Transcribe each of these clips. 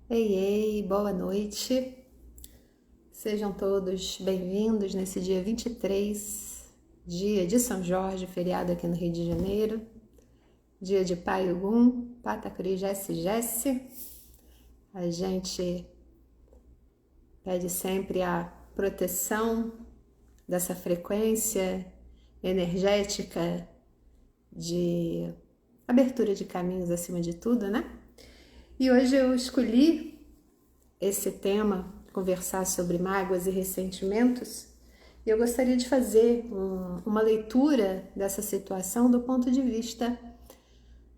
Ei, ei, boa noite. Sejam todos bem-vindos nesse dia 23, dia de São Jorge, feriado aqui no Rio de Janeiro, dia de Pai Ogum, Patacri, Jesse. A gente pede sempre a proteção dessa frequência energética de abertura de caminhos acima de tudo, né? E hoje eu escolhi esse tema, conversar sobre mágoas e ressentimentos, e eu gostaria de fazer uma leitura dessa situação do ponto de vista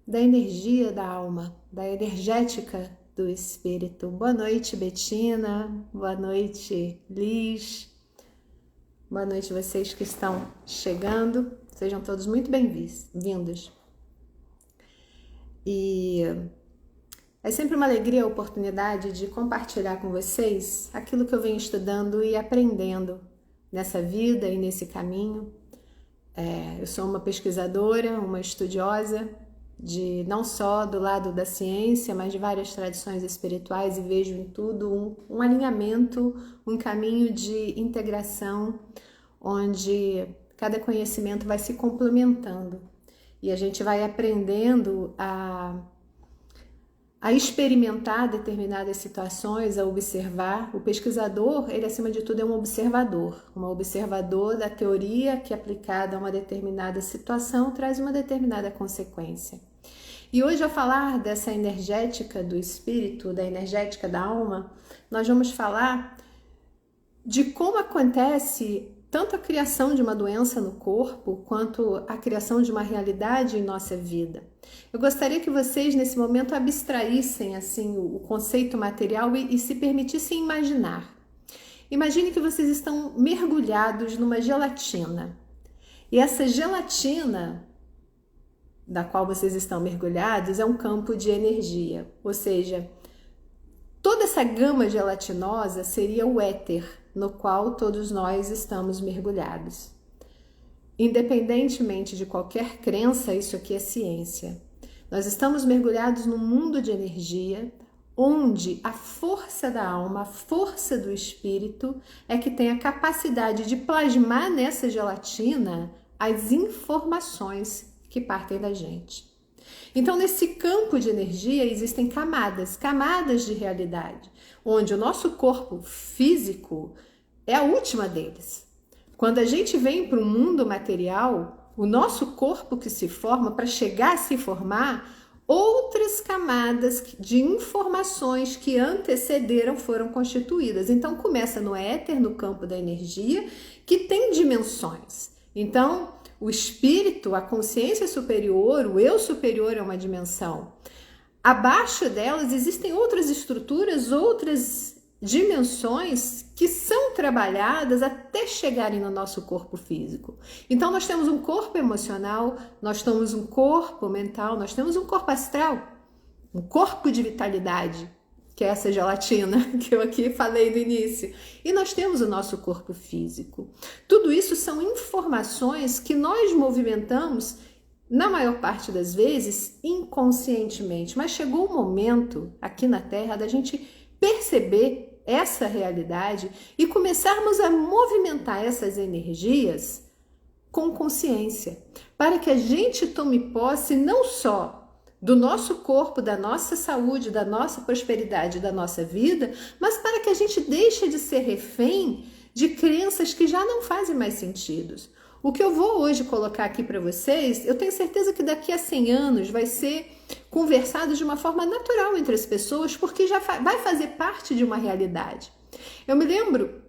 da energia da alma, da energética do espírito. Boa noite, Betina, boa noite, Liz, boa noite vocês que estão chegando, sejam todos muito bem-vindos. E é sempre uma alegria a oportunidade de compartilhar com vocês aquilo que eu venho estudando e aprendendo nessa vida e nesse caminho. Eu sou uma pesquisadora, uma estudiosa, não só do lado da ciência, mas de várias tradições espirituais, e vejo em tudo um alinhamento, um caminho de integração, onde cada conhecimento vai se complementando e a gente vai aprendendo a experimentar determinadas situações, a observar. O pesquisador, ele acima de tudo é um observador da teoria que aplicada a uma determinada situação traz uma determinada consequência. E hoje, ao falar dessa energética do espírito, da energética da alma, nós vamos falar de como acontece tanto a criação de uma doença no corpo, quanto a criação de uma realidade em nossa vida. Eu gostaria que vocês, nesse momento, abstraíssem assim, o conceito material e se permitissem imaginar. Imagine que vocês estão mergulhados numa gelatina. E essa gelatina, da qual vocês estão mergulhados, é um campo de energia. Ou seja, toda essa gama gelatinosa seria o éter, no qual todos nós estamos mergulhados. Independentemente de qualquer crença, isso aqui é ciência. Nós estamos mergulhados num mundo de energia, onde a força da alma, a força do espírito, é que tem a capacidade de plasmar nessa gelatina as informações que partem da gente. Então, nesse campo de energia existem camadas de realidade, onde o nosso corpo físico é a última deles. Quando a gente vem para o mundo material, o nosso corpo que se forma, para chegar a se formar, outras camadas de informações que antecederam foram constituídas. Então, começa no éter, no campo da energia, que tem dimensões. Então, o espírito, a consciência superior, o eu superior é uma dimensão. Abaixo delas existem outras estruturas, outras dimensões que são trabalhadas até chegarem no nosso corpo físico. Então nós temos um corpo emocional, nós temos um corpo mental, nós temos um corpo astral, um corpo de vitalidade, que é essa gelatina que eu aqui falei no início. E nós temos o nosso corpo físico. Tudo isso são informações que nós movimentamos, na maior parte das vezes, inconscientemente. Mas chegou o momento, aqui na Terra, da gente perceber essa realidade e começarmos a movimentar essas energias com consciência, para que a gente tome posse não só do nosso corpo, da nossa saúde, da nossa prosperidade, da nossa vida, mas para que a gente deixe de ser refém de crenças que já não fazem mais sentido. O que eu vou hoje colocar aqui para vocês, eu tenho certeza que daqui a 100 anos vai ser conversado de uma forma natural entre as pessoas, porque já vai fazer parte de uma realidade. Eu me lembro,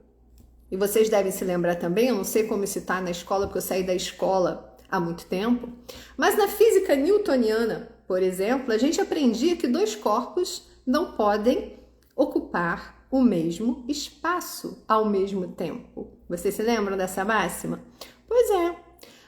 e vocês devem se lembrar também, eu não sei como isso está na escola, porque eu saí da escola há muito tempo, mas na física newtoniana, por exemplo, a gente aprendia que dois corpos não podem ocupar o mesmo espaço ao mesmo tempo. Vocês se lembram dessa máxima? Pois é,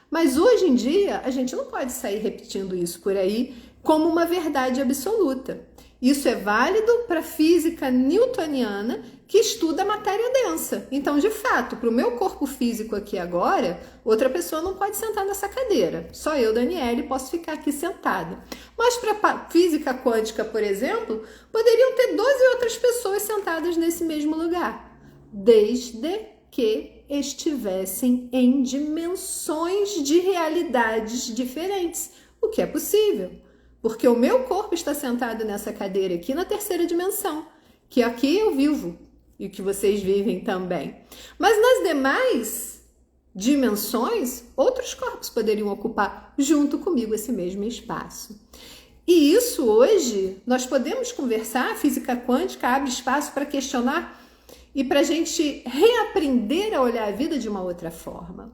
mas hoje em dia a gente não pode sair repetindo isso por aí como uma verdade absoluta. Isso é válido para a física newtoniana, que estuda a matéria densa. Então, de fato, para o meu corpo físico aqui agora, outra pessoa não pode sentar nessa cadeira. Só eu, Daniele, posso ficar aqui sentada. Mas para a física quântica, por exemplo, poderiam ter 12 outras pessoas sentadas nesse mesmo lugar, desde que estivessem em dimensões de realidades diferentes, o que é possível. Porque o meu corpo está sentado nessa cadeira aqui na terceira dimensão, que aqui eu vivo e que vocês vivem também. Mas nas demais dimensões, outros corpos poderiam ocupar junto comigo esse mesmo espaço. E isso hoje nós podemos conversar, a física quântica abre espaço para questionar e para a gente reaprender a olhar a vida de uma outra forma.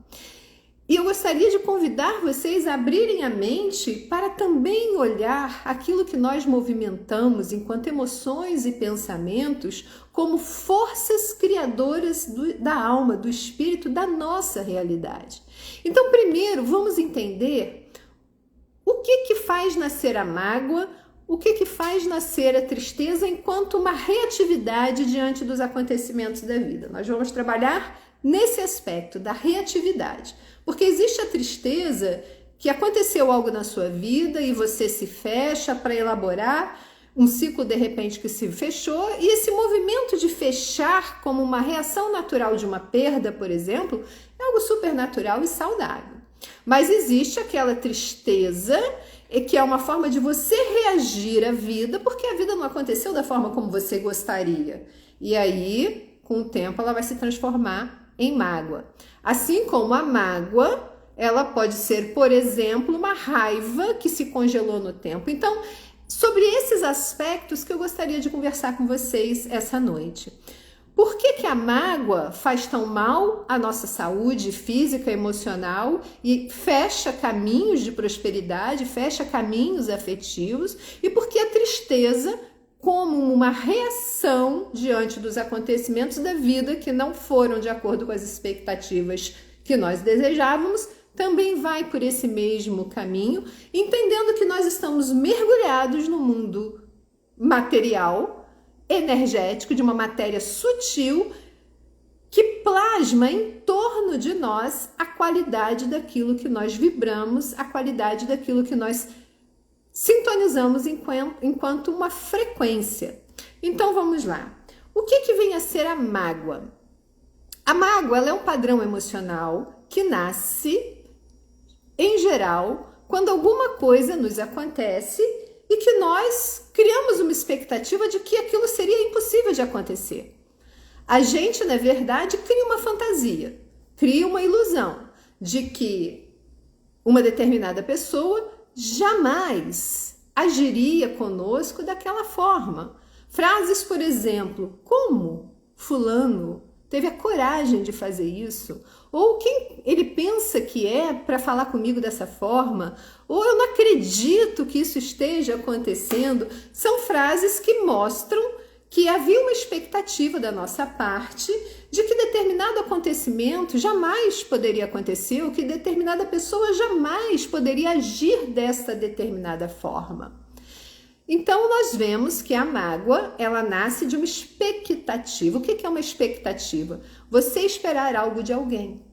E eu gostaria de convidar vocês a abrirem a mente para também olhar aquilo que nós movimentamos enquanto emoções e pensamentos como forças criadoras da alma, do espírito, da nossa realidade. Então, primeiro, vamos entender o que faz nascer a mágoa, o que faz nascer a tristeza enquanto uma reatividade diante dos acontecimentos da vida. Nós vamos trabalhar nesse aspecto da reatividade. Porque existe a tristeza que aconteceu algo na sua vida e você se fecha para elaborar um ciclo de repente que se fechou, e esse movimento de fechar como uma reação natural de uma perda, por exemplo, é algo super natural e saudável. Mas existe aquela tristeza que é uma forma de você reagir à vida porque a vida não aconteceu da forma como você gostaria. E aí, com o tempo, ela vai se transformar em mágoa. Assim como a mágoa, ela pode ser, por exemplo, uma raiva que se congelou no tempo. Então, sobre esses aspectos que eu gostaria de conversar com vocês essa noite. Por que a mágoa faz tão mal à nossa saúde física e emocional e fecha caminhos de prosperidade, fecha caminhos afetivos? E por que a tristeza, como uma reação diante dos acontecimentos da vida que não foram de acordo com as expectativas que nós desejávamos, também vai por esse mesmo caminho, entendendo que nós estamos mergulhados no mundo material, energético, de uma matéria sutil que plasma em torno de nós a qualidade daquilo que nós vibramos, a qualidade daquilo que nós sintonizamos enquanto uma frequência. Então vamos lá. O que vem a ser a mágoa? A mágoa, ela é um padrão emocional que nasce, em geral, quando alguma coisa nos acontece e que nós criamos uma expectativa de que aquilo seria impossível de acontecer. A gente, na verdade, cria uma fantasia, cria uma ilusão de que uma determinada pessoa jamais agiria conosco daquela forma. Frases, por exemplo, como fulano teve a coragem de fazer isso? Ou quem ele pensa que é para falar comigo dessa forma? Ou eu não acredito que isso esteja acontecendo? São frases que mostram que havia uma expectativa da nossa parte de que determinado acontecimento jamais poderia acontecer, ou que determinada pessoa jamais poderia agir dessa determinada forma. Então, nós vemos que a mágoa, ela nasce de uma expectativa. O que é uma expectativa? Você esperar algo de alguém.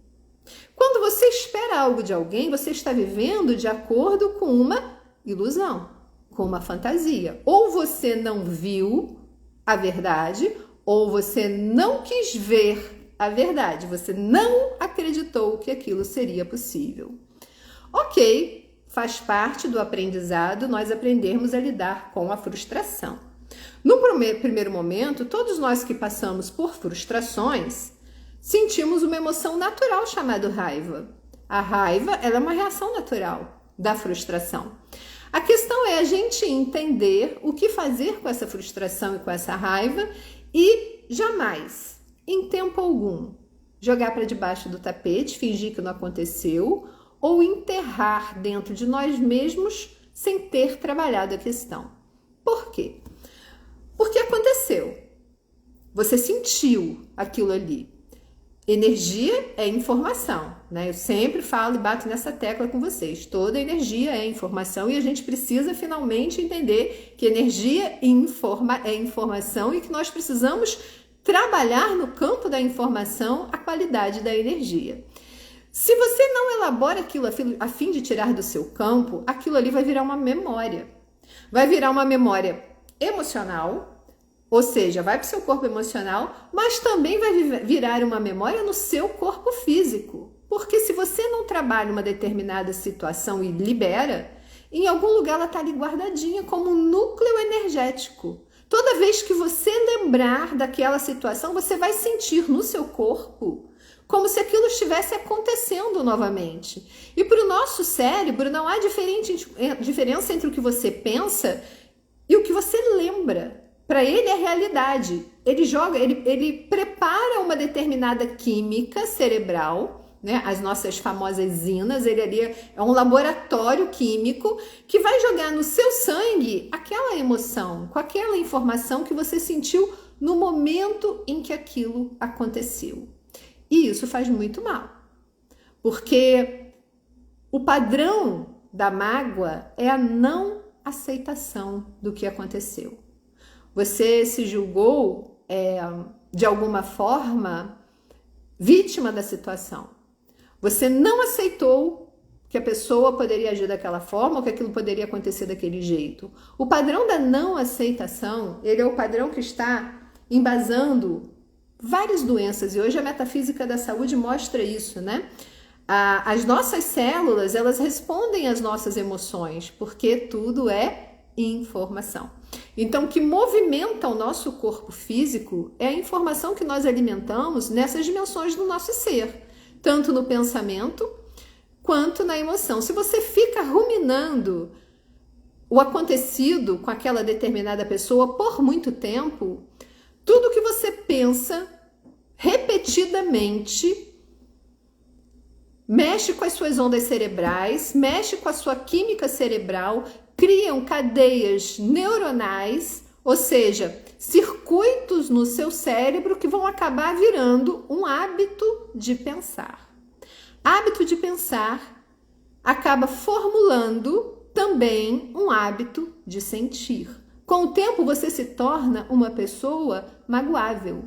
Quando você espera algo de alguém, você está vivendo de acordo com uma ilusão, com uma fantasia. Ou você não viu a verdade, ou você não quis ver a verdade. Você não acreditou que aquilo seria possível. Ok. Faz parte do aprendizado nós aprendermos a lidar com a frustração. No primeiro momento, todos nós que passamos por frustrações, sentimos uma emoção natural chamada raiva. A raiva, ela é uma reação natural da frustração. A questão é a gente entender o que fazer com essa frustração e com essa raiva e jamais, em tempo algum, jogar para debaixo do tapete, fingir que não aconteceu, ou enterrar dentro de nós mesmos sem ter trabalhado a questão. Por quê? Porque aconteceu. Você sentiu aquilo ali. Energia é informação, né? Eu sempre falo e bato nessa tecla com vocês. Toda energia é informação e a gente precisa finalmente entender que energia é informação e que nós precisamos trabalhar no campo da informação a qualidade da energia. Se você não elabora aquilo a fim de tirar do seu campo, aquilo ali vai virar uma memória. Vai virar uma memória emocional, ou seja, vai para o seu corpo emocional, mas também vai virar uma memória no seu corpo físico. Porque se você não trabalha uma determinada situação e libera, em algum lugar ela está ali guardadinha como um núcleo energético. Toda vez que você lembrar daquela situação, você vai sentir no seu corpo como se aquilo estivesse acontecendo novamente. E para o nosso cérebro não há diferença entre o que você pensa e o que você lembra. Para ele é realidade. Ele prepara uma determinada química cerebral, né? As nossas famosas zinas, ele ali é um laboratório químico que vai jogar no seu sangue aquela emoção, com aquela informação que você sentiu no momento em que aquilo aconteceu. E isso faz muito mal, porque o padrão da mágoa é a não aceitação do que aconteceu. Você se julgou, de alguma forma, vítima da situação. Você não aceitou que a pessoa poderia agir daquela forma ou que aquilo poderia acontecer daquele jeito. O padrão da não aceitação, ele é o padrão que está embasando várias doenças. E hoje a metafísica da saúde mostra isso, né? As nossas células, elas respondem às nossas emoções, porque tudo é informação. Então, o que movimenta o nosso corpo físico é a informação que nós alimentamos nessas dimensões do nosso ser, tanto no pensamento quanto na emoção. Se você fica ruminando o acontecido com aquela determinada pessoa por muito tempo, tudo que você pensa repetidamente mexe com as suas ondas cerebrais, mexe com a sua química cerebral, criam cadeias neuronais, ou seja, circuitos no seu cérebro que vão acabar virando um hábito de pensar. Hábito de pensar acaba formulando também um hábito de sentir. Com o tempo você se torna uma pessoa magoável.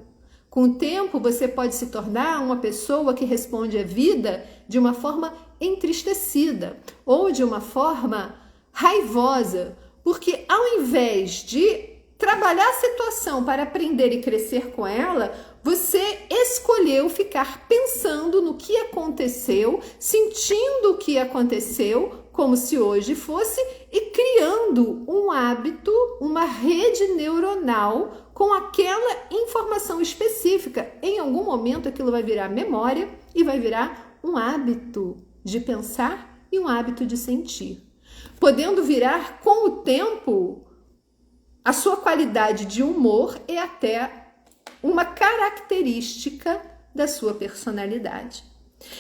Com o tempo você pode se tornar uma pessoa que responde à vida de uma forma entristecida ou de uma forma raivosa, porque ao invés de trabalhar a situação para aprender e crescer com ela, você escolheu ficar pensando no que aconteceu, sentindo o que aconteceu, como se hoje fosse, e criando um hábito, uma rede neuronal com aquela informação específica. Em algum momento aquilo vai virar memória e vai virar um hábito de pensar e um hábito de sentir, podendo virar com o tempo a sua qualidade de humor e até uma característica da sua personalidade.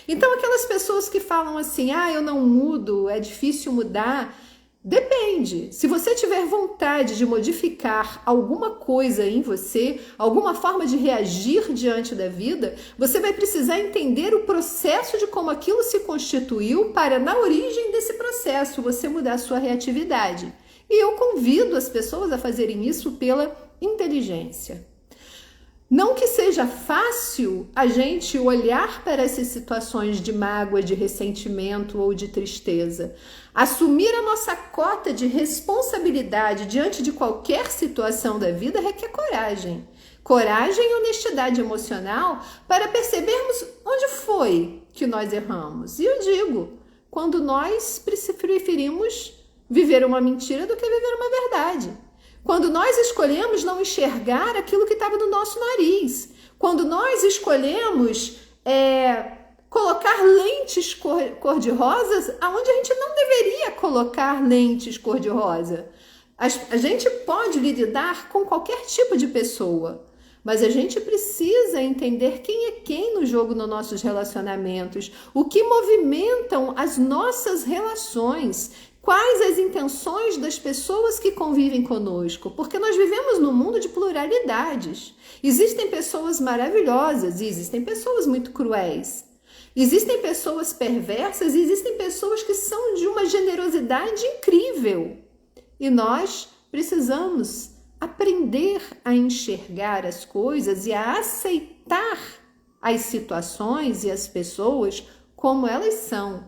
Então, aquelas pessoas que falam assim, eu não mudo, é difícil mudar, depende. Se você tiver vontade de modificar alguma coisa em você, alguma forma de reagir diante da vida, você vai precisar entender o processo de como aquilo se constituiu para, na origem desse processo, você mudar a sua reatividade. E eu convido as pessoas a fazerem isso pela inteligência. Não que seja fácil a gente olhar para essas situações de mágoa, de ressentimento ou de tristeza. Assumir a nossa cota de responsabilidade diante de qualquer situação da vida requer coragem. Coragem e honestidade emocional para percebermos onde foi que nós erramos. E eu digo, quando nós preferimos viver uma mentira do que viver uma verdade. Quando nós escolhemos não enxergar aquilo que estava no nosso nariz. Quando nós escolhemos colocar lentes cor-de-rosas aonde a gente não deveria colocar lentes cor-de-rosa. A gente pode lidar com qualquer tipo de pessoa, mas a gente precisa entender quem é quem no jogo nos nossos relacionamentos, o que movimentam as nossas relações, Quais as intenções das pessoas que convivem conosco? Porque nós vivemos num mundo de pluralidades. Existem pessoas maravilhosas e existem pessoas muito cruéis. Existem pessoas perversas e existem pessoas que são de uma generosidade incrível. E nós precisamos aprender a enxergar as coisas e a aceitar as situações e as pessoas como elas são,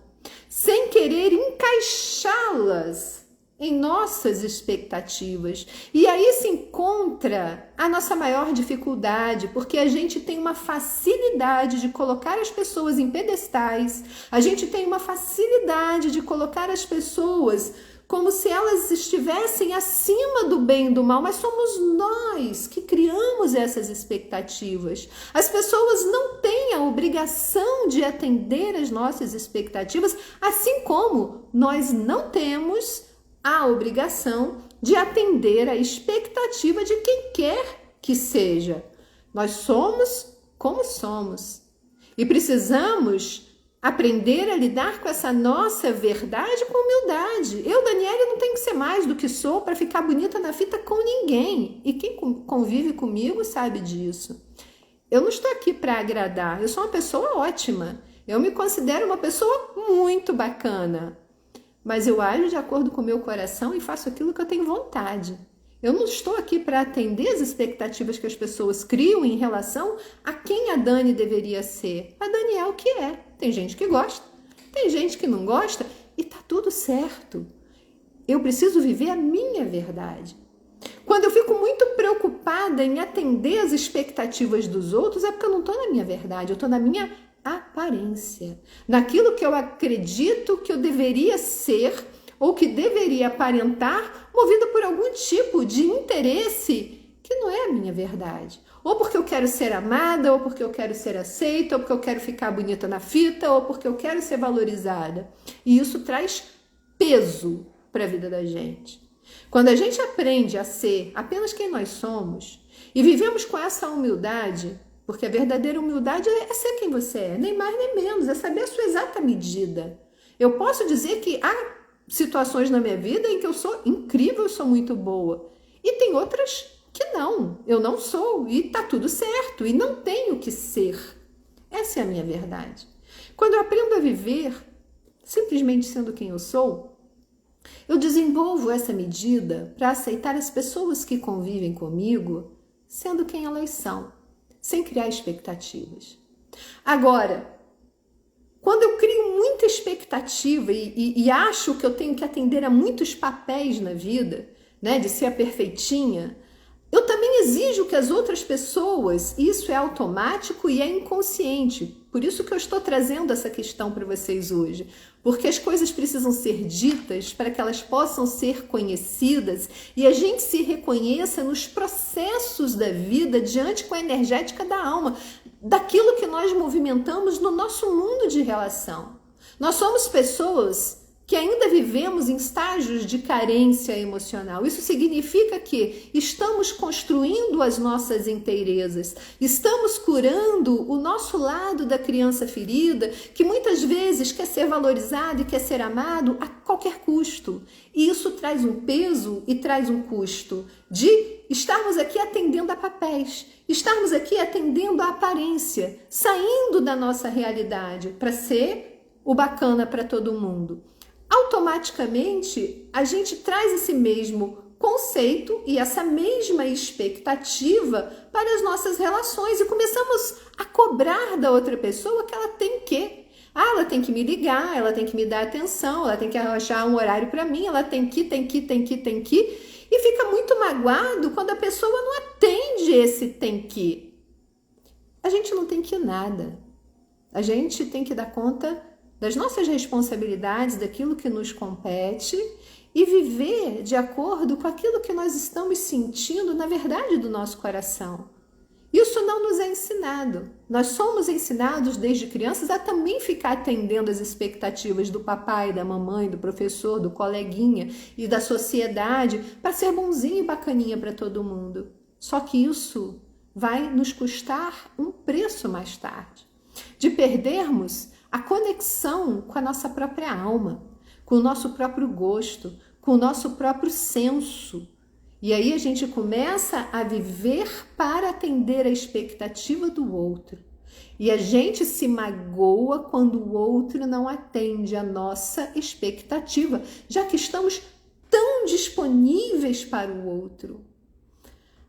sem querer encaixá-las em nossas expectativas. E aí se encontra a nossa maior dificuldade, porque a gente tem uma facilidade de colocar as pessoas em pedestais, a gente tem uma facilidade de colocar as pessoas como se elas estivessem acima do bem e do mal, mas somos nós que criamos essas expectativas. As pessoas não têm a obrigação de atender às nossas expectativas, assim como nós não temos a obrigação de atender à expectativa de quem quer que seja. Nós somos como somos e precisamos aprender a lidar com essa nossa verdade com humildade. Eu, Daniela, não tenho que ser mais do que sou para ficar bonita na fita com ninguém. E quem convive comigo sabe disso. Eu não estou aqui para agradar. Eu sou uma pessoa ótima. Eu me considero uma pessoa muito bacana. Mas eu ajo de acordo com o meu coração e faço aquilo que eu tenho vontade. Eu não estou aqui para atender as expectativas que as pessoas criam em relação a quem a Dani deveria ser. A Dani é o que é. Tem gente que gosta, tem gente que não gosta e tá tudo certo. Eu preciso viver a minha verdade. Quando eu fico muito preocupada em atender as expectativas dos outros, é porque eu não estou na minha verdade, eu estou na minha aparência. Naquilo que eu acredito que eu deveria ser ou que deveria aparentar, movida por algum tipo de interesse que não é a minha verdade. Ou porque eu quero ser amada, ou porque eu quero ser aceita, ou porque eu quero ficar bonita na fita, ou porque eu quero ser valorizada. E isso traz peso para a vida da gente. Quando a gente aprende a ser apenas quem nós somos e vivemos com essa humildade, porque a verdadeira humildade é ser quem você é, nem mais nem menos, é saber a sua exata medida. Eu posso dizer que há situações na minha vida em que eu sou incrível, eu sou muito boa. E tem outras que não, eu não sou e tá tudo certo e não tenho que ser. Essa é a minha verdade. Quando eu aprendo a viver simplesmente sendo quem eu sou, eu desenvolvo essa medida para aceitar as pessoas que convivem comigo sendo quem elas são, sem criar expectativas. Agora, quando eu crio muita expectativa e acho que eu tenho que atender a muitos papéis na vida, né, de ser a perfeitinha, eu também exijo que as outras pessoas, isso é automático e é inconsciente. Por isso que eu estou trazendo essa questão para vocês hoje. Porque as coisas precisam ser ditas para que elas possam ser conhecidas e a gente se reconheça nos processos da vida diante com a energética da alma, daquilo que nós movimentamos no nosso mundo de relação. Nós somos pessoas que ainda vivemos em estágios de carência emocional. Isso significa que estamos construindo as nossas inteirezas, estamos curando o nosso lado da criança ferida, que muitas vezes quer ser valorizado e quer ser amado a qualquer custo. E isso traz um peso e traz um custo de estarmos aqui atendendo a papéis, estarmos aqui atendendo a aparência, saindo da nossa realidade para ser o bacana para todo mundo. Automaticamente, a gente traz esse mesmo conceito e essa mesma expectativa para as nossas relações e começamos a cobrar da outra pessoa que ela tem que. Ela tem que me ligar, ela tem que me dar atenção, ela tem que arranjar um horário para mim, ela tem que. E fica muito magoado quando a pessoa não atende esse tem que. A gente não tem que nada. A gente tem que dar conta das nossas responsabilidades, daquilo que nos compete e viver de acordo com aquilo que nós estamos sentindo na verdade do nosso coração. Isso não nos é ensinado. Nós somos ensinados desde crianças a também ficar atendendo às expectativas do papai, da mamãe, do professor, do coleguinha e da sociedade para ser bonzinho e bacaninha para todo mundo. Só que isso vai nos custar um preço mais tarde, de perdermos a conexão com a nossa própria alma, com o nosso próprio gosto, com o nosso próprio senso. E aí a gente começa a viver para atender a expectativa do outro. E a gente se magoa quando o outro não atende a nossa expectativa, já que estamos tão disponíveis para o outro.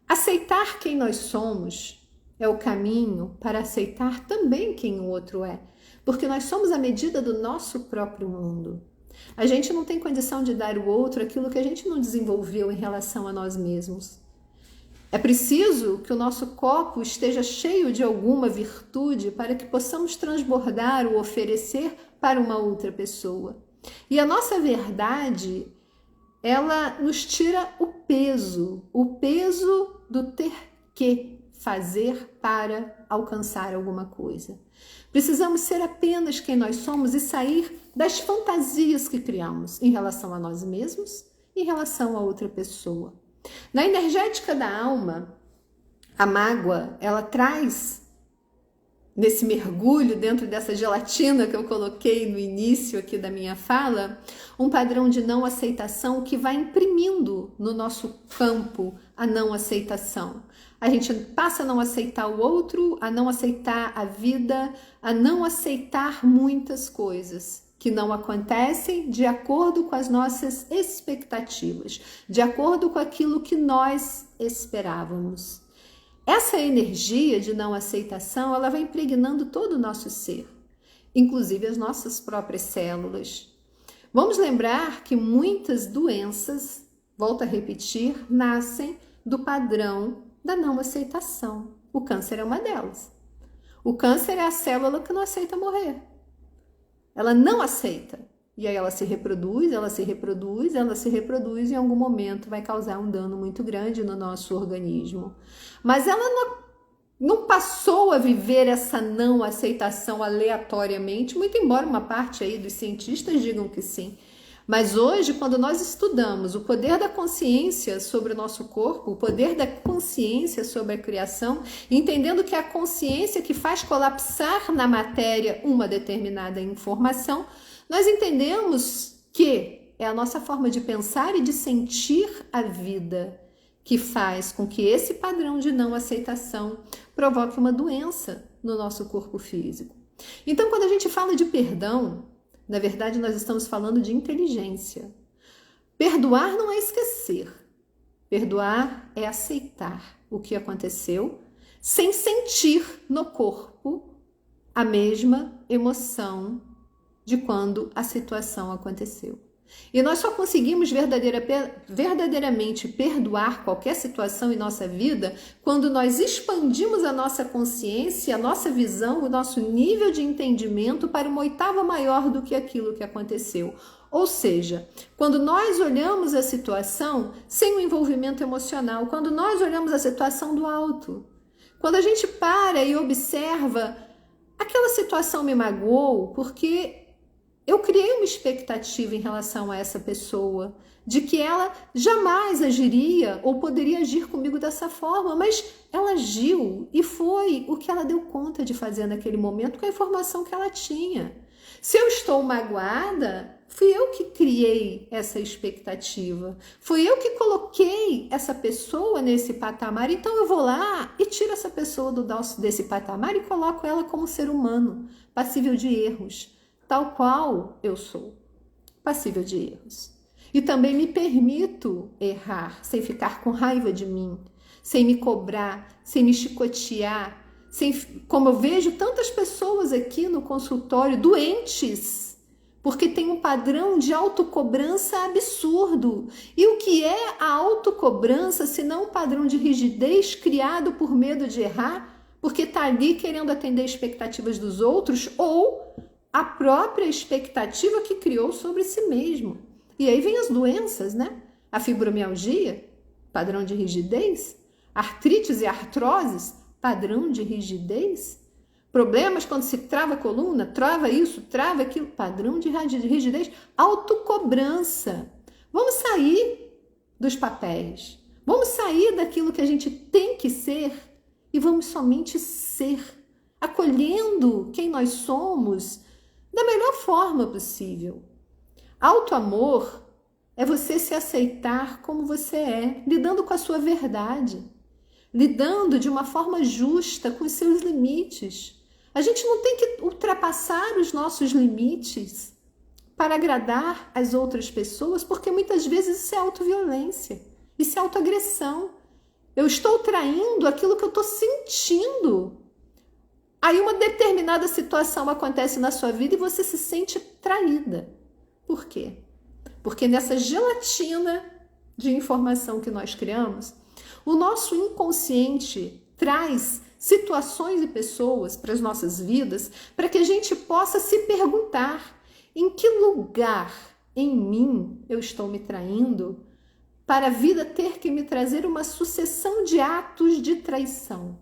Aceitar quem nós somos é o caminho para aceitar também quem o outro é, porque nós somos a medida do nosso próprio mundo. A gente não tem condição de dar ao outro aquilo que a gente não desenvolveu em relação a nós mesmos. É preciso que o nosso copo esteja cheio de alguma virtude para que possamos transbordar ou oferecer para uma outra pessoa. E a nossa verdade, ela nos tira o peso do ter que fazer para alcançar alguma coisa. Precisamos ser apenas quem nós somos e sair das fantasias que criamos em relação a nós mesmos e em relação a outra pessoa. Na energética da alma, a mágoa, ela traz, nesse mergulho dentro dessa gelatina que eu coloquei no início aqui da minha fala, um padrão de não aceitação que vai imprimindo no nosso campo a não aceitação. A gente passa a não aceitar o outro, a não aceitar a vida, a não aceitar muitas coisas que não acontecem de acordo com as nossas expectativas, de acordo com aquilo que nós esperávamos. Essa energia de não aceitação, ela vai impregnando todo o nosso ser, inclusive as nossas próprias células. Vamos lembrar que muitas doenças, volto a repetir, nascem do padrão da não aceitação. O câncer é uma delas. O câncer é a célula que não aceita morrer. Ela não aceita. E aí ela se reproduz, ela se reproduz, ela se reproduz e em algum momento vai causar um dano muito grande no nosso organismo. Mas ela não passou a viver essa não aceitação aleatoriamente, muito embora uma parte aí dos cientistas digam que sim. Mas hoje, quando nós estudamos o poder da consciência sobre o nosso corpo, o poder da consciência sobre a criação, entendendo que é a consciência que faz colapsar na matéria uma determinada informação, nós entendemos que é a nossa forma de pensar e de sentir a vida que faz com que esse padrão de não aceitação provoque uma doença no nosso corpo físico. Então, quando a gente fala de perdão, na verdade, nós estamos falando de inteligência. Perdoar não é esquecer. Perdoar é aceitar o que aconteceu sem sentir no corpo a mesma emoção de quando a situação aconteceu. E nós só conseguimos verdadeiramente perdoar qualquer situação em nossa vida quando nós expandimos a nossa consciência, a nossa visão, o nosso nível de entendimento para uma oitava maior do que aquilo que aconteceu. Ou seja, quando nós olhamos a situação sem o envolvimento emocional, quando nós olhamos a situação do alto, quando a gente para e observa, aquela situação me magoou porque eu criei uma expectativa em relação a essa pessoa, de que ela jamais agiria ou poderia agir comigo dessa forma, mas ela agiu e foi o que ela deu conta de fazer naquele momento com a informação que ela tinha. Se eu estou magoada, fui eu que criei essa expectativa, fui eu que coloquei essa pessoa nesse patamar, então eu vou lá e tiro essa pessoa desse patamar e coloco ela como ser humano, passível de erros, tal qual eu sou, passível de erros. E também me permito errar, sem ficar com raiva de mim, sem me cobrar, sem me chicotear, como eu vejo tantas pessoas aqui no consultório doentes, porque tem um padrão de autocobrança absurdo. E o que é a autocobrança, se não um padrão de rigidez criado por medo de errar, porque está ali querendo atender expectativas dos outros ou a própria expectativa que criou sobre si mesmo. E aí vem as doenças, né? A fibromialgia, padrão de rigidez. Artrites e artroses, padrão de rigidez. Problemas quando se trava a coluna, trava isso, trava aquilo, padrão de rigidez. Autocobrança. Vamos sair dos papéis. Vamos sair daquilo que a gente tem que ser e vamos somente ser, acolhendo quem nós somos da melhor forma possível. Autoamor é você se aceitar como você é, lidando com a sua verdade, lidando de uma forma justa com os seus limites. A gente não tem que ultrapassar os nossos limites para agradar as outras pessoas, porque muitas vezes isso é autoviolência, isso é autoagressão. Eu estou traindo aquilo que eu estou sentindo. Aí uma determinada situação acontece na sua vida e você se sente traída. Por quê? Porque nessa gelatina de informação que nós criamos, o nosso inconsciente traz situações e pessoas para as nossas vidas para que a gente possa se perguntar: em que lugar em mim eu estou me traindo para a vida ter que me trazer uma sucessão de atos de traição?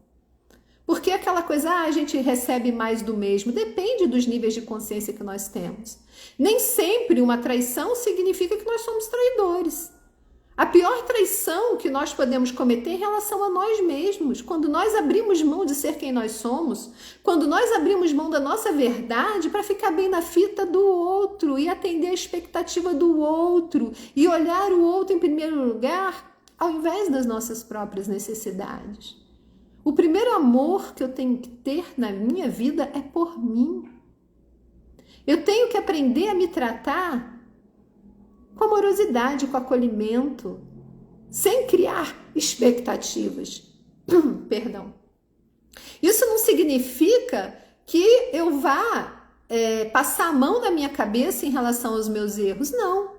Porque aquela coisa, a gente recebe mais do mesmo, depende dos níveis de consciência que nós temos. Nem sempre uma traição significa que nós somos traidores. A pior traição que nós podemos cometer em relação a nós mesmos, quando nós abrimos mão de ser quem nós somos, quando nós abrimos mão da nossa verdade para ficar bem na fita do outro e atender a expectativa do outro e olhar o outro em primeiro lugar, ao invés das nossas próprias necessidades. O primeiro amor que eu tenho que ter na minha vida é por mim. Eu tenho que aprender a me tratar com amorosidade, com acolhimento, sem criar expectativas. Perdão. Isso não significa que eu vá passar a mão na minha cabeça em relação aos meus erros. Não.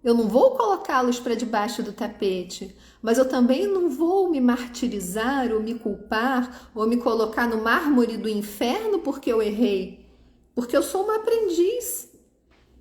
Eu não vou colocá-los para debaixo do tapete, mas eu também não vou me martirizar ou me culpar ou me colocar no mármore do inferno porque eu errei, porque eu sou uma aprendiz.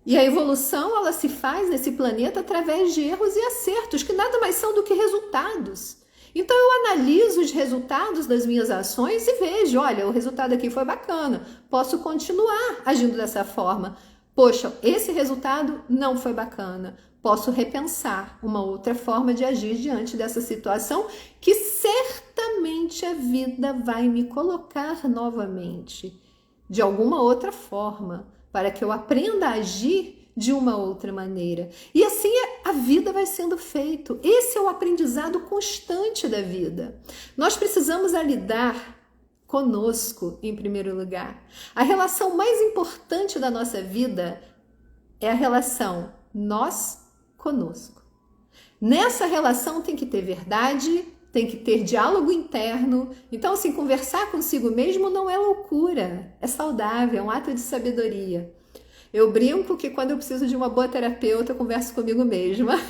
E a evolução, ela se faz nesse planeta através de erros e acertos, que nada mais são do que resultados. Então eu analiso os resultados das minhas ações e vejo, olha, o resultado aqui foi bacana, posso continuar agindo dessa forma. Poxa, esse resultado não foi bacana. Posso repensar uma outra forma de agir diante dessa situação que certamente a vida vai me colocar novamente de alguma outra forma para que eu aprenda a agir de uma outra maneira. E assim a vida vai sendo feita. Esse é o aprendizado constante da vida. Nós precisamos lidar conosco, em primeiro lugar. A relação mais importante da nossa vida é a relação nós conosco. Nessa relação tem que ter verdade, tem que ter diálogo interno. Então, assim, conversar consigo mesmo não é loucura, é saudável, é um ato de sabedoria. Eu brinco que quando eu preciso de uma boa terapeuta, eu converso comigo mesma.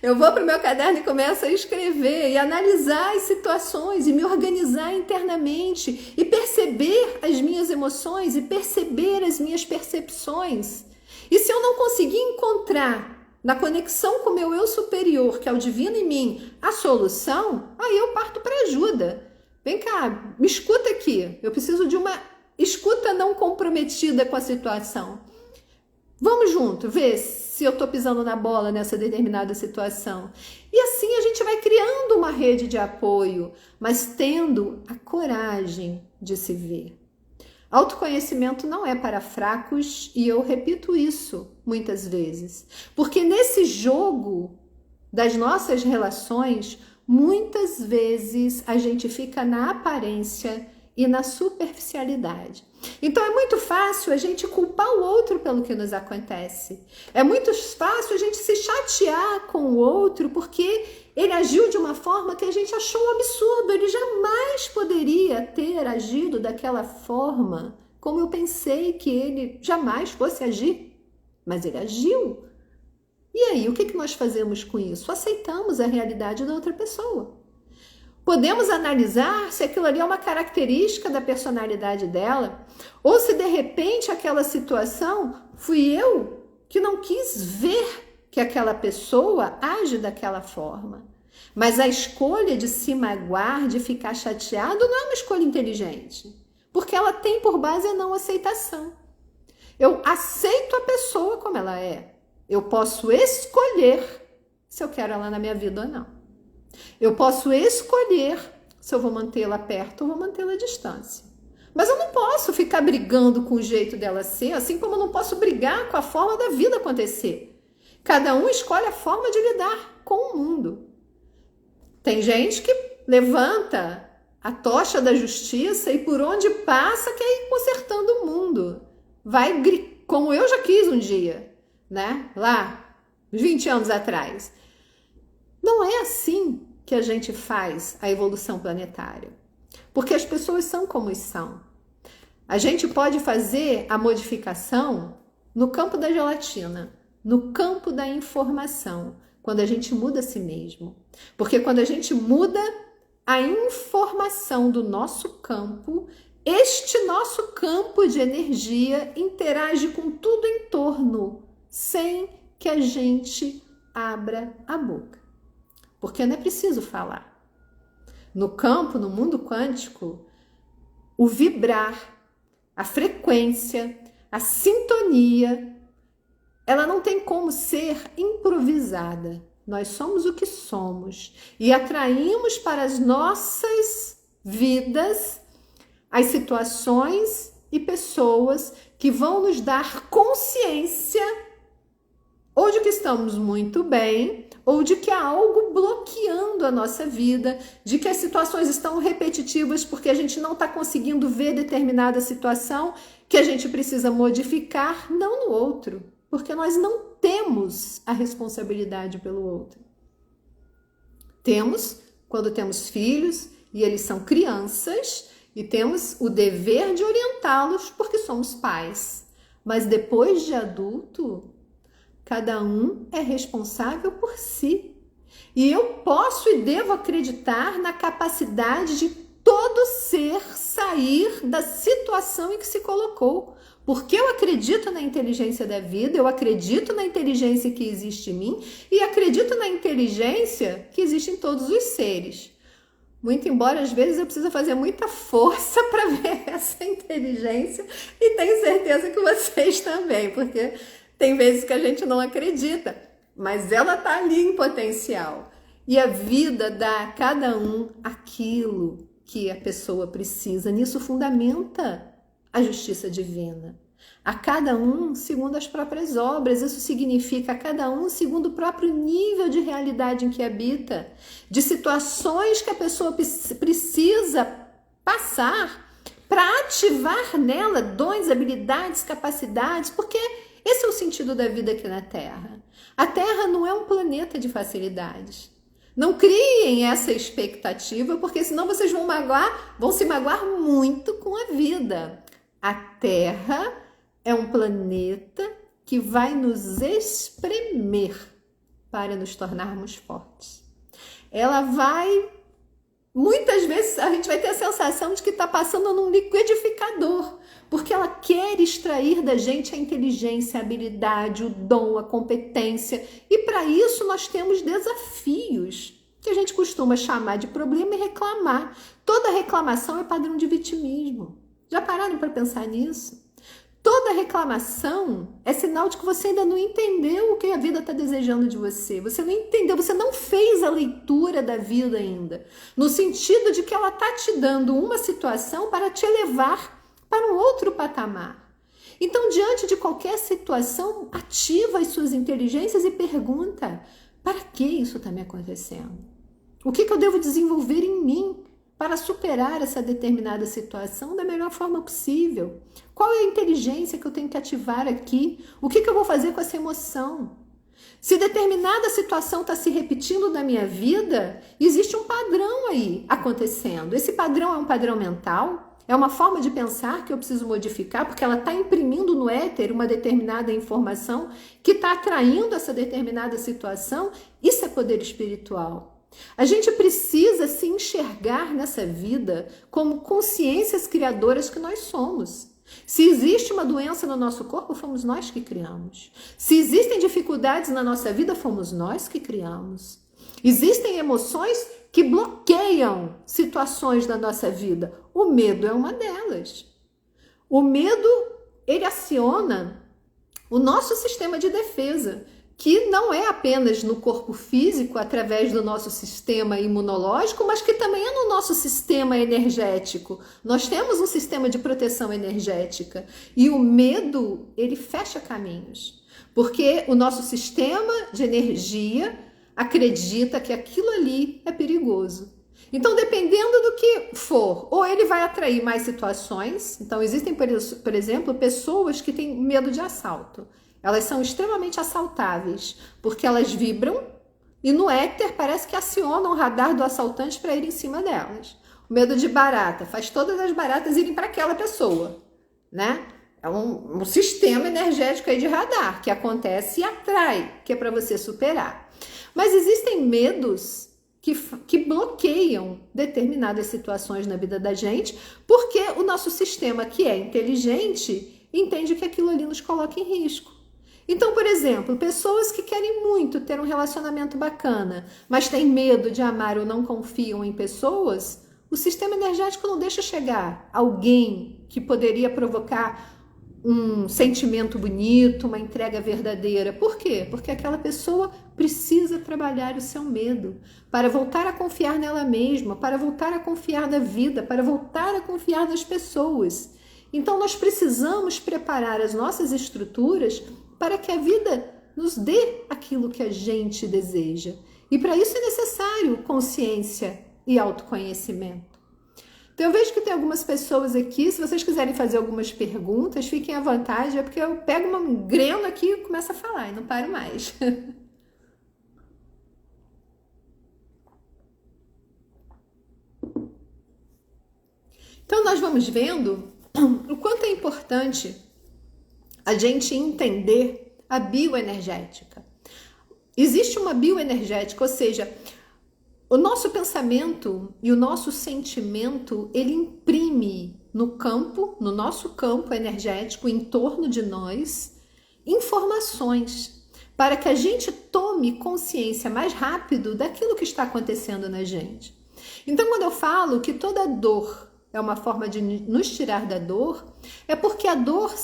Eu vou para o meu caderno e começo a escrever e analisar as situações e me organizar internamente e perceber as minhas emoções e perceber as minhas percepções. E se eu não conseguir encontrar na conexão com o meu eu superior, que é o divino em mim, a solução, aí eu parto para ajuda. Vem cá, me escuta aqui. Eu preciso de uma escuta não comprometida com a situação. Vamos junto, ver se eu estou pisando na bola nessa determinada situação. E assim a gente vai criando uma rede de apoio, mas tendo a coragem de se ver. Autoconhecimento não é para fracos e eu repito isso muitas vezes. Porque nesse jogo das nossas relações, muitas vezes a gente fica na aparência e na superficialidade. Então é muito fácil a gente culpar o outro pelo que nos acontece. É muito fácil a gente se chatear com o outro porque ele agiu de uma forma que a gente achou um absurdo. Ele jamais poderia ter agido daquela forma como eu pensei que ele jamais fosse agir. Mas ele agiu. E aí, o que nós fazemos com isso? Aceitamos a realidade da outra pessoa. Podemos analisar se aquilo ali é uma característica da personalidade dela, ou se de repente aquela situação fui eu que não quis ver que aquela pessoa age daquela forma. Mas a escolha de se magoar, de ficar chateado, não é uma escolha inteligente, porque ela tem por base a não aceitação. Eu aceito a pessoa como ela é. Eu posso escolher se eu quero ela na minha vida ou não. Eu posso escolher se eu vou mantê-la perto ou vou mantê-la à distância. Mas eu não posso ficar brigando com o jeito dela ser, assim como eu não posso brigar com a forma da vida acontecer. Cada um escolhe a forma de lidar com o mundo. Tem gente que levanta a tocha da justiça e por onde passa quer ir consertando o mundo. Vai, como eu já quis um dia, né? Lá, 20 anos atrás. Não é assim que a gente faz a evolução planetária. Porque as pessoas são como são. A gente pode fazer a modificação no campo da gelatina, no campo da informação, quando a gente muda a si mesmo. Porque quando a gente muda a informação do nosso campo, este nosso campo de energia interage com tudo em torno, sem que a gente abra a boca. Porque não é preciso falar. No campo, no mundo quântico, o vibrar, a frequência, a sintonia, ela não tem como ser improvisada. Nós somos o que somos e atraímos para as nossas vidas as situações e pessoas que vão nos dar consciência ou de que estamos muito bem, ou de que há algo bloqueando a nossa vida, de que as situações estão repetitivas porque a gente não está conseguindo ver determinada situação que a gente precisa modificar, não no outro, porque nós não temos a responsabilidade pelo outro. Temos quando temos filhos e eles são crianças e temos o dever de orientá-los porque somos pais. Mas depois de adulto, cada um é responsável por si. E eu posso e devo acreditar na capacidade de todo ser sair da situação em que se colocou. Porque eu acredito na inteligência da vida, eu acredito na inteligência que existe em mim e acredito na inteligência que existe em todos os seres. Muito embora, às vezes, eu preciso fazer muita força para ver essa inteligência e tenho certeza que vocês também, porque tem vezes que a gente não acredita, mas ela está ali em potencial. E a vida dá a cada um aquilo que a pessoa precisa. Nisso fundamenta a justiça divina. A cada um segundo as próprias obras. Isso significa a cada um segundo o próprio nível de realidade em que habita, de situações que a pessoa precisa passar para ativar nela dons, habilidades, capacidades, porque esse é o sentido da vida aqui na Terra. A Terra não é um planeta de facilidades. Não criem essa expectativa, porque senão vocês vão se magoar muito com a vida. A Terra é um planeta que vai nos espremer para nos tornarmos fortes. Ela vai... Muitas vezes a gente vai ter a sensação de que está passando num liquidificador, porque ela quer extrair da gente a inteligência, a habilidade, o dom, a competência. E para isso nós temos desafios, que a gente costuma chamar de problema e reclamar. Toda reclamação é padrão de vitimismo. Já pararam para pensar nisso? Toda reclamação é sinal de que você ainda não entendeu o que a vida está desejando de você. Você não entendeu, você não fez a leitura da vida ainda. No sentido de que ela está te dando uma situação para te levar para um outro patamar. Então, diante de qualquer situação, ativa as suas inteligências e pergunta: para que isso está me acontecendo? O que eu devo desenvolver em mim para superar essa determinada situação da melhor forma possível? Qual é a inteligência que eu tenho que ativar aqui? O que eu vou fazer com essa emoção? Se determinada situação está se repetindo na minha vida, existe um padrão aí acontecendo. Esse padrão é um padrão mental? É uma forma de pensar que eu preciso modificar, porque ela está imprimindo no éter uma determinada informação que está atraindo essa determinada situação? Isso é poder espiritual. A gente precisa se enxergar nessa vida como consciências criadoras que nós somos. Se existe uma doença no nosso corpo, fomos nós que criamos. Se existem dificuldades na nossa vida, fomos nós que criamos. Existem emoções que bloqueiam situações na nossa vida. O medo é uma delas. O medo, ele aciona o nosso sistema de defesa, que não é apenas no corpo físico, através do nosso sistema imunológico, mas que também é no nosso sistema energético. Nós temos um sistema de proteção energética e o medo, ele fecha caminhos, porque o nosso sistema de energia acredita que aquilo ali é perigoso. Então, dependendo do que for, ou ele vai atrair mais situações. Então, existem, por exemplo, pessoas que têm medo de assalto. Elas são extremamente assaltáveis, porque elas vibram e no éter parece que acionam o radar do assaltante para ir em cima delas. O medo de barata faz todas as baratas irem para aquela pessoa, né? É um sistema energético aí de radar que acontece e atrai, que é para você superar. Mas existem medos que bloqueiam determinadas situações na vida da gente, porque o nosso sistema, que é inteligente, entende que aquilo ali nos coloca em risco. Então, por exemplo, pessoas que querem muito ter um relacionamento bacana, mas têm medo de amar ou não confiam em pessoas, o sistema energético não deixa chegar alguém que poderia provocar um sentimento bonito, uma entrega verdadeira. Por quê? Porque aquela pessoa precisa trabalhar o seu medo para voltar a confiar nela mesma, para voltar a confiar na vida, para voltar a confiar nas pessoas. Então, nós precisamos preparar as nossas estruturas para que a vida nos dê aquilo que a gente deseja. E para isso é necessário consciência e autoconhecimento. Então, eu vejo que tem algumas pessoas aqui, se vocês quiserem fazer algumas perguntas, fiquem à vontade, é porque eu pego uma grana aqui e começo a falar e não paro mais. Então, nós vamos vendo o quanto é importante a gente entender a bioenergética. Existe uma bioenergética, ou seja, o nosso pensamento e o nosso sentimento, ele imprime no nosso campo energético, em torno de nós, informações para que a gente tome consciência mais rápido daquilo que está acontecendo na gente. Então, quando eu falo que toda dor é uma forma de nos tirar da dor, é porque a dor,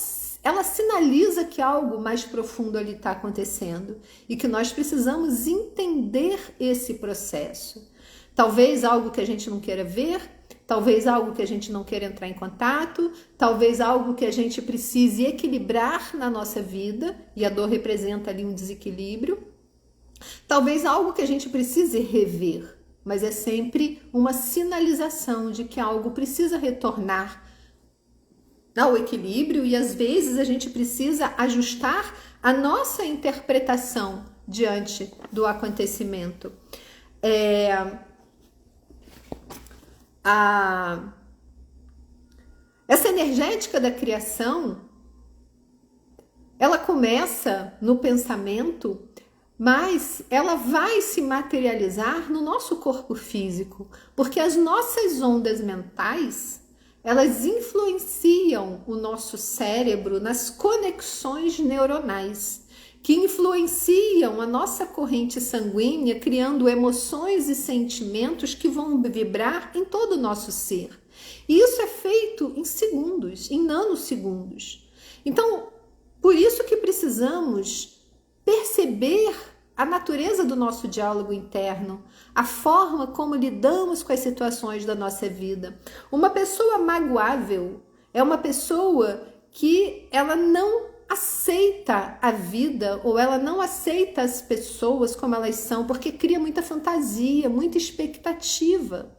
ela sinaliza que algo mais profundo ali está acontecendo e que nós precisamos entender esse processo. Talvez algo que a gente não queira ver, talvez algo que a gente não queira entrar em contato, talvez algo que a gente precise equilibrar na nossa vida, e a dor representa ali um desequilíbrio. Talvez algo que a gente precise rever, mas é sempre uma sinalização de que algo precisa retornar ao equilíbrio, e às vezes a gente precisa ajustar a nossa interpretação diante do acontecimento. Essa energética da criação, ela começa no pensamento, mas ela vai se materializar no nosso corpo físico, porque as nossas ondas mentais, elas influenciam o nosso cérebro nas conexões neuronais, que influenciam a nossa corrente sanguínea, criando emoções e sentimentos que vão vibrar em todo o nosso ser. E isso é feito em segundos, em nanosegundos. Então, por isso que precisamos perceber a natureza do nosso diálogo interno, a forma como lidamos com as situações da nossa vida. Uma pessoa magoável é uma pessoa que ela não aceita a vida, ou ela não aceita as pessoas como elas são, porque cria muita fantasia, muita expectativa.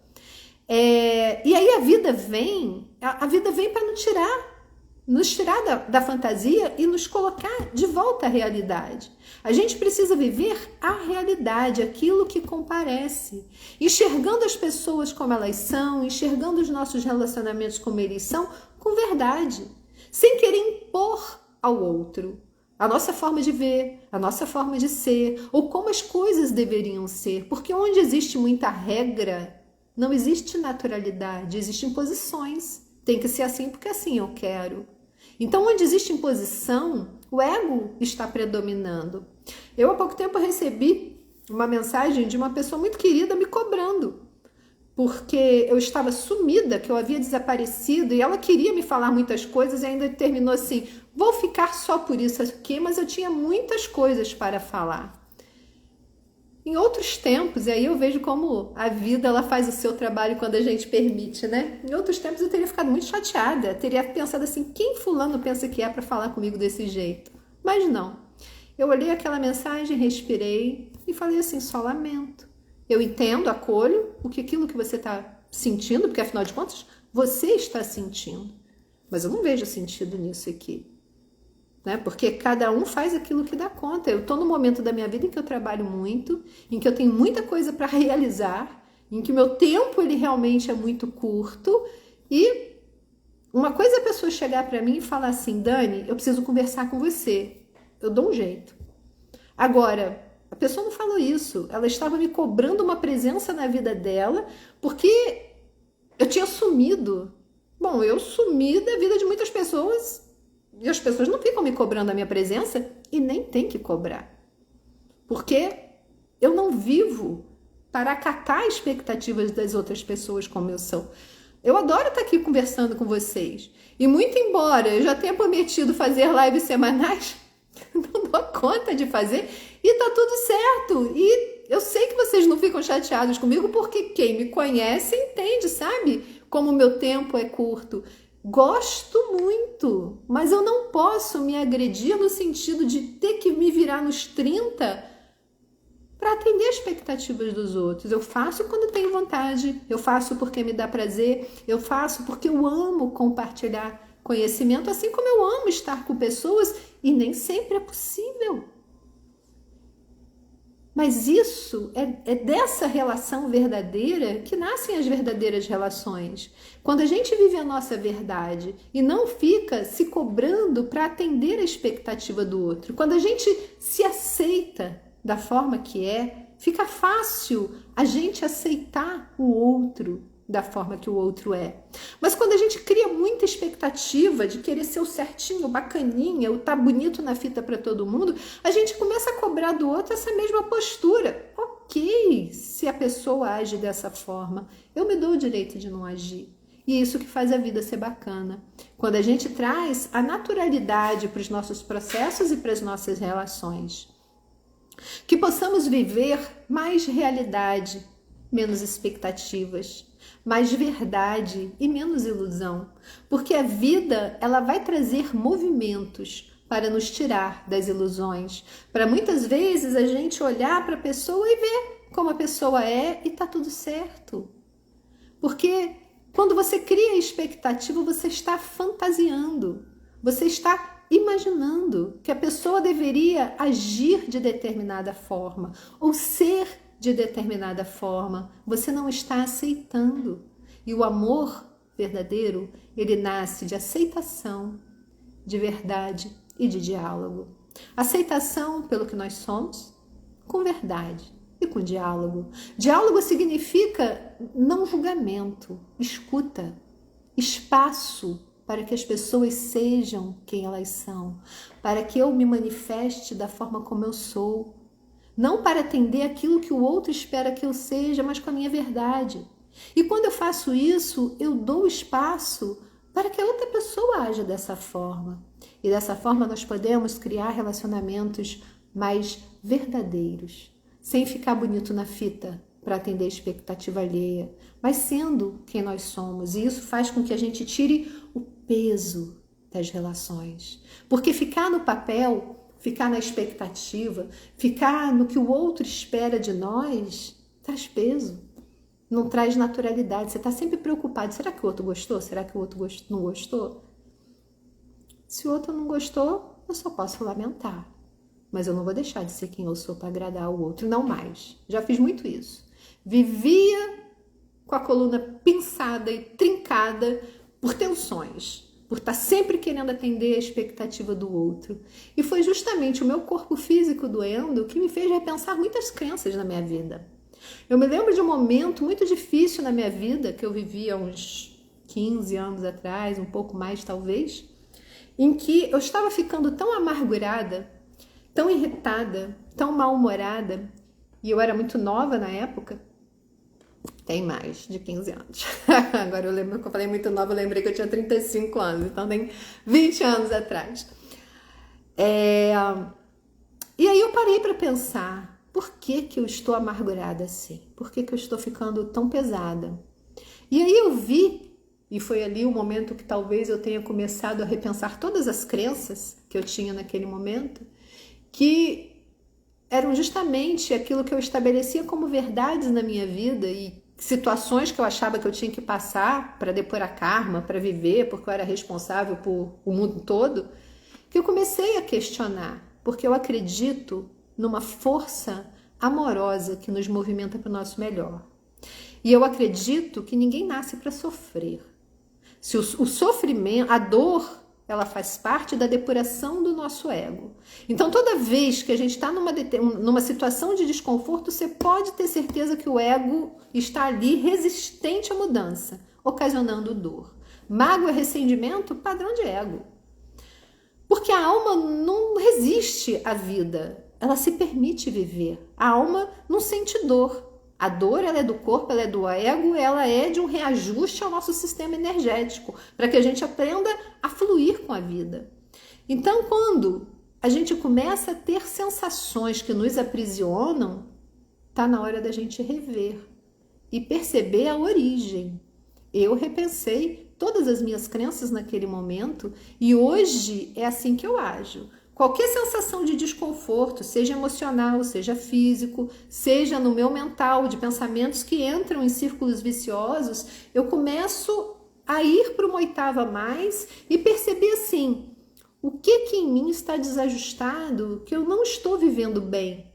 E aí a vida vem para nos tirar da fantasia e nos colocar de volta à realidade. A gente precisa viver a realidade, aquilo que comparece, enxergando as pessoas como elas são, enxergando os nossos relacionamentos como eles são, com verdade, sem querer impor ao outro a nossa forma de ver, a nossa forma de ser, ou como as coisas deveriam ser, porque onde existe muita regra, não existe naturalidade, existem imposições. Tem que ser assim porque assim eu quero. Então, onde existe imposição, o ego está predominando. Eu, há pouco tempo, recebi uma mensagem de uma pessoa muito querida me cobrando. porque eu estava sumida, que eu havia desaparecido, e ela queria me falar muitas coisas e ainda terminou assim, vou ficar só por isso aqui, mas eu tinha muitas coisas para falar. Em outros tempos, e aí eu vejo como a vida ela faz o seu trabalho quando a gente permite, né? Em outros tempos eu teria ficado muito chateada, teria pensado assim, quem fulano pensa que é para falar comigo desse jeito? Mas não. Eu olhei aquela mensagem, respirei e falei assim, só lamento. Eu entendo, acolho aquilo que você está sentindo, porque afinal de contas, você está sentindo. Mas eu não vejo sentido nisso aqui. Né? Porque cada um faz aquilo que dá conta. Eu estou no momento da minha vida em que eu trabalho muito, em que eu tenho muita coisa para realizar, em que o meu tempo ele realmente é muito curto. E uma coisa é a pessoa chegar para mim e falar assim, Dani, eu preciso conversar com você. Eu dou um jeito. Agora, a pessoa não falou isso. Ela estava me cobrando uma presença na vida dela porque eu tinha sumido. Bom, eu sumi da vida de muitas pessoas e as pessoas não ficam me cobrando a minha presença e nem tem que cobrar. Porque eu não vivo para acatar expectativas das outras pessoas como eu sou. Eu adoro estar aqui conversando com vocês. E muito embora eu já tenha prometido fazer lives semanais, não dou conta de fazer e tá tudo certo. E eu sei que vocês não ficam chateados comigo porque quem me conhece entende, sabe? Como o meu tempo é curto. Gosto muito, mas eu não posso me agredir no sentido de ter que me virar nos 30 para atender as expectativas dos outros. Eu faço quando tenho vontade, eu faço porque me dá prazer, eu faço porque eu amo compartilhar conhecimento, assim como eu amo estar com pessoas e nem sempre é possível. Mas isso é dessa relação verdadeira que nascem as verdadeiras relações. Quando a gente vive a nossa verdade e não fica se cobrando para atender a expectativa do outro, quando a gente se aceita da forma que é, fica fácil a gente aceitar o outro da forma que o outro é. Mas quando a gente cria muita expectativa de querer ser o certinho, o bacaninha, o tá bonito na fita para todo mundo, a gente começa a cobrar do outro essa mesma postura. Ok, se a pessoa age dessa forma, eu me dou o direito de não agir. E é isso que faz a vida ser bacana. Quando a gente traz a naturalidade para os nossos processos e para as nossas relações. Que possamos viver mais realidade, menos expectativas, mais verdade e menos ilusão, porque a vida ela vai trazer movimentos para nos tirar das ilusões, para muitas vezes a gente olhar para a pessoa e ver como a pessoa é e tá tudo certo, porque quando você cria expectativa você está fantasiando, você está imaginando que a pessoa deveria agir de determinada forma ou ser de determinada forma, você não está aceitando. E o amor verdadeiro, ele nasce de aceitação, de verdade e de diálogo. Aceitação pelo que nós somos, com verdade e com diálogo. Diálogo significa não julgamento, escuta, espaço para que as pessoas sejam quem elas são, para que eu me manifeste da forma como eu sou. Não para atender aquilo que o outro espera que eu seja, mas com a minha verdade. E quando eu faço isso, eu dou espaço para que a outra pessoa haja dessa forma. E dessa forma nós podemos criar relacionamentos mais verdadeiros, sem ficar bonito na fita para atender a expectativa alheia, mas sendo quem nós somos. E isso faz com que a gente tire o peso das relações. Porque ficar no papel, ficar na expectativa, ficar no que o outro espera de nós, traz peso, não traz naturalidade. Você está sempre preocupado. Será que o outro gostou? Será que o outro não gostou? Se o outro não gostou, eu só posso lamentar. Mas eu não vou deixar de ser quem eu sou para agradar o outro. Não mais. Já fiz muito isso. Vivia com a coluna pinçada e trincada por tensões, por estar sempre querendo atender a expectativa do outro. E foi justamente o meu corpo físico doendo que me fez repensar muitas crenças na minha vida. Eu me lembro de um momento muito difícil na minha vida, que eu vivia uns 15 anos atrás, um pouco mais talvez, em que eu estava ficando tão amargurada, tão irritada, tão mal-humorada, e eu era muito nova na época, Tem mais de 15 anos. Agora eu lembro que eu falei muito nova, eu lembrei que eu tinha 35 anos, então tem 20 anos atrás. E aí eu parei para pensar, por que eu estou amargurada assim? Por que eu estou ficando tão pesada? E aí eu vi, e foi ali o momento que talvez eu tenha começado a repensar todas as crenças que eu tinha naquele momento, que eram justamente aquilo que eu estabelecia como verdades na minha vida e situações que eu achava que eu tinha que passar para depurar karma, para viver, porque eu era responsável por o mundo todo, que eu comecei a questionar, porque eu acredito numa força amorosa que nos movimenta para o nosso melhor. E eu acredito que ninguém nasce para sofrer. Se o sofrimento, a dor, ela faz parte da depuração do nosso ego. Então, toda vez que a gente está numa situação de desconforto, você pode ter certeza que o ego está ali resistente à mudança, ocasionando dor. Mágoa e ressentimento, padrão de ego. Porque a alma não resiste à vida, ela se permite viver. A alma não sente dor. A dor, ela é do corpo, ela é do ego, ela é de um reajuste ao nosso sistema energético, para que a gente aprenda a fluir com a vida. Então, quando a gente começa a ter sensações que nos aprisionam, está na hora da gente rever e perceber a origem. Eu repensei todas as minhas crenças naquele momento e hoje é assim que eu ajo. Qualquer sensação de desconforto, seja emocional, seja físico, seja no meu mental, de pensamentos que entram em círculos viciosos, eu começo a ir para uma oitava a mais e perceber assim, o que em mim está desajustado, que eu não estou vivendo bem.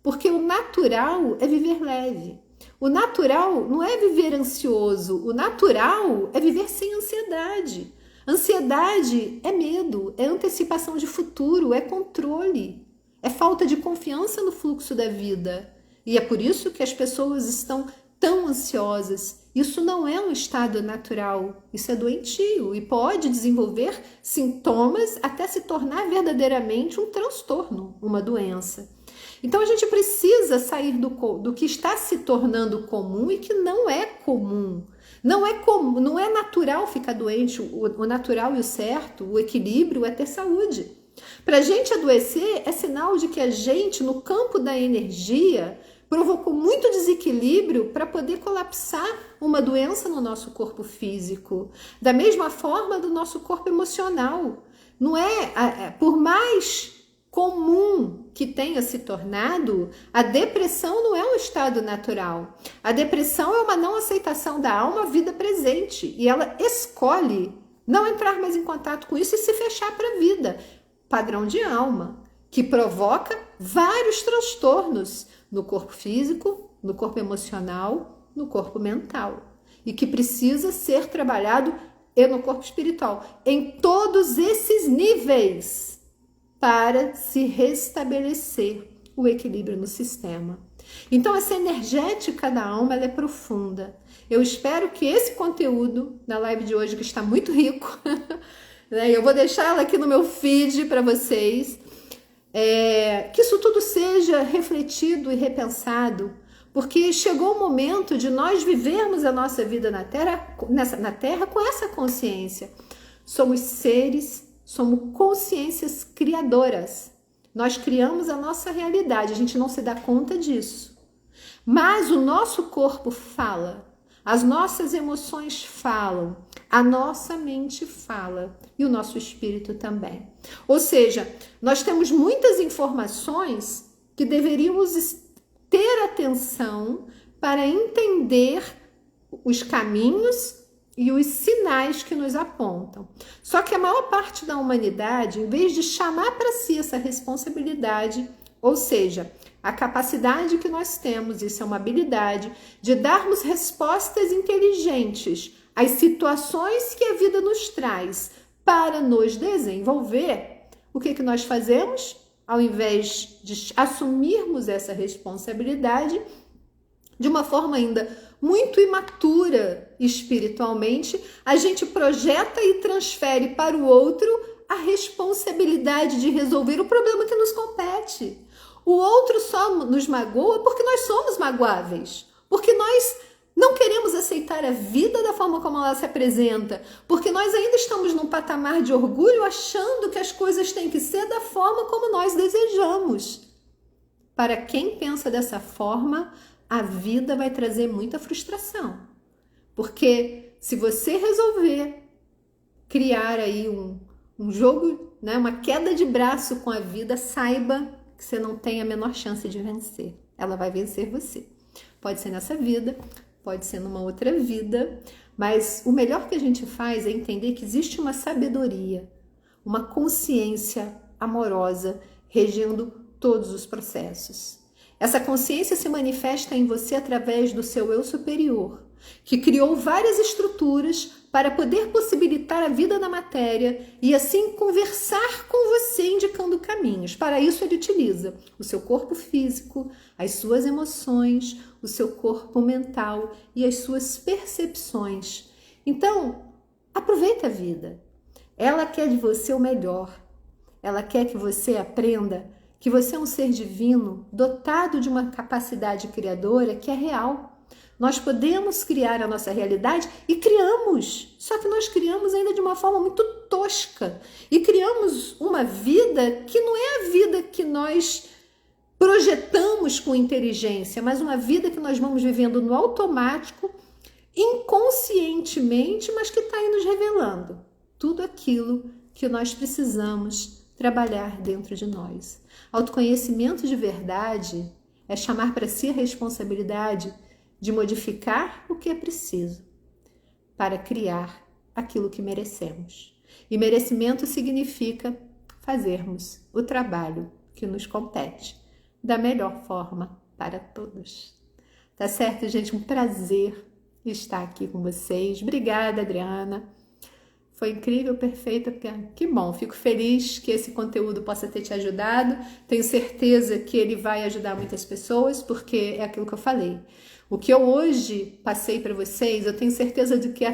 Porque o natural é viver leve. O natural não é viver ansioso, o natural é viver sem ansiedade. Ansiedade é medo, é antecipação de futuro, é controle, é falta de confiança no fluxo da vida. E é por isso que as pessoas estão tão ansiosas. Isso não é um estado natural, isso é doentio e pode desenvolver sintomas até se tornar verdadeiramente um transtorno, uma doença. Então a gente precisa sair do que está se tornando comum e que não é comum. Não é comum, não é natural ficar doente. O natural e o certo, o equilíbrio é ter saúde. Para a gente adoecer é sinal de que a gente, no campo da energia, provocou muito desequilíbrio para poder colapsar uma doença no nosso corpo físico. Da mesma forma do nosso corpo emocional. Não é, por mais comum que tenha se tornado, a depressão não é um estado natural. A depressão é uma não aceitação da alma à vida presente e ela escolhe não entrar mais em contato com isso e se fechar para a vida. Padrão de alma, que provoca vários transtornos no corpo físico, no corpo emocional, no corpo mental e que precisa ser trabalhado e no corpo espiritual, em todos esses níveis, para se restabelecer o equilíbrio no sistema. Então, essa energética da alma, ela é profunda. Eu espero que esse conteúdo na live de hoje, que está muito rico, né, eu vou deixar ela aqui no meu feed para vocês, que isso tudo seja refletido e repensado, porque chegou o momento de nós vivermos a nossa vida na Terra com essa consciência. Somos seres, somos consciências criadoras. Nós criamos a nossa realidade, a gente não se dá conta disso. Mas o nosso corpo fala, as nossas emoções falam, a nossa mente fala e o nosso espírito também. Ou seja, nós temos muitas informações que deveríamos ter atenção para entender os caminhos e os sinais que nos apontam. Só que a maior parte da humanidade, em vez de chamar para si essa responsabilidade, ou seja, a capacidade que nós temos, isso é uma habilidade, de darmos respostas inteligentes às situações que a vida nos traz para nos desenvolver, o que nós fazemos? Ao invés de assumirmos essa responsabilidade, de uma forma ainda muito imatura espiritualmente, a gente projeta e transfere para o outro a responsabilidade de resolver o problema que nos compete. O outro só nos magoa porque nós somos magoáveis, porque nós Não queremos aceitar a vida da forma como ela se apresenta, porque nós ainda estamos num patamar de orgulho achando que as coisas têm que ser da forma como nós desejamos. Para quem pensa dessa forma, a vida vai trazer muita frustração. Porque se você resolver criar aí um jogo, né, uma queda de braço com a vida, saiba que você não tem a menor chance de vencer. Ela vai vencer você. Pode ser nessa vida, pode ser numa outra vida, mas o melhor que a gente faz é entender que existe uma sabedoria, uma consciência amorosa regendo todos os processos. Essa consciência se manifesta em você através do seu eu superior, que criou várias estruturas para poder possibilitar a vida na matéria e assim conversar com você indicando caminhos. Para isso ele utiliza o seu corpo físico, as suas emoções, o seu corpo mental e as suas percepções. Então, aproveita a vida. Ela quer de você o melhor. Ela quer que você aprenda que você é um ser divino dotado de uma capacidade criadora que é real. Nós podemos criar a nossa realidade e criamos, só que nós criamos ainda de uma forma muito tosca e criamos uma vida que não é a vida que nós projetamos com inteligência, mas uma vida que nós vamos vivendo no automático, inconscientemente, mas que está aí nos revelando tudo aquilo que nós precisamos trabalhar dentro de nós. Autoconhecimento de verdade é chamar para si a responsabilidade de modificar o que é preciso para criar aquilo que merecemos. E merecimento significa fazermos o trabalho que nos compete da melhor forma para todos. Tá certo, gente? Um prazer estar aqui com vocês. Obrigada, Adriana. Foi incrível, perfeito, que bom. Fico feliz que esse conteúdo possa ter te ajudado. Tenho certeza que ele vai ajudar muitas pessoas, porque é aquilo que eu falei. O que eu hoje passei para vocês, eu tenho certeza de que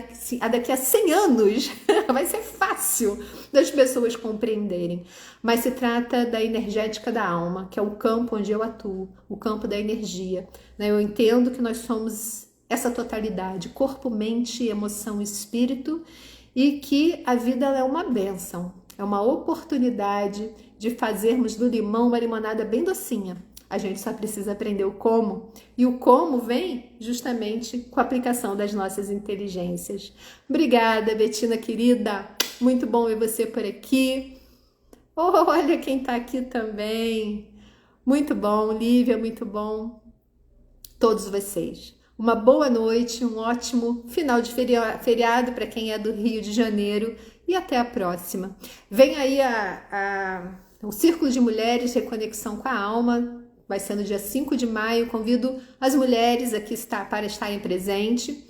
daqui a 100 anos vai ser fácil das pessoas compreenderem. Mas se trata da energética da alma, que é o campo onde eu atuo, o campo da energia. Eu entendo que nós somos essa totalidade, corpo, mente, emoção e espírito, e que a vida é uma bênção, é uma oportunidade de fazermos do limão uma limonada bem docinha. A gente só precisa aprender o como, e o como vem justamente com a aplicação das nossas inteligências. Obrigada, Betina querida, muito bom ver você por aqui. Olha quem está aqui também, muito bom, Lívia, muito bom, todos vocês. Uma boa noite, um ótimo final de feriado para quem é do Rio de Janeiro e até a próxima. Vem aí o Círculo de Mulheres Reconexão com a Alma, vai ser no dia 5 de maio. Convido as mulheres aqui para estarem presentes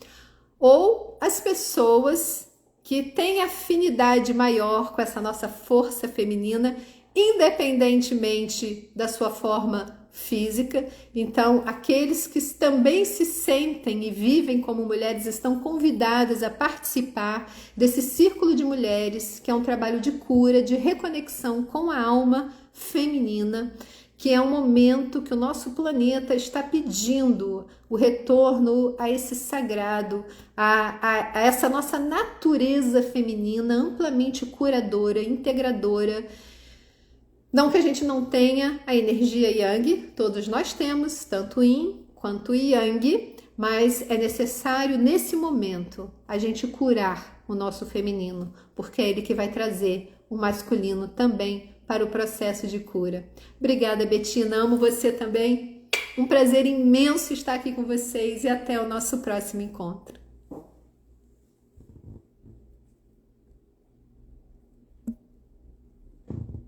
ou as pessoas que têm afinidade maior com essa nossa força feminina, independentemente da sua forma física. Então, aqueles que também se sentem e vivem como mulheres estão convidadas a participar desse Círculo de Mulheres, que é um trabalho de cura, de reconexão com a alma feminina, que é um momento que o nosso planeta está pedindo o retorno a esse sagrado, a essa nossa natureza feminina amplamente curadora, integradora. Não que a gente não tenha a energia Yang, todos nós temos, tanto Yin quanto Yang, mas é necessário nesse momento a gente curar o nosso feminino, porque é ele que vai trazer o masculino também para o processo de cura. Obrigada, Betina, amo você também. Um prazer imenso estar aqui com vocês e até o nosso próximo encontro.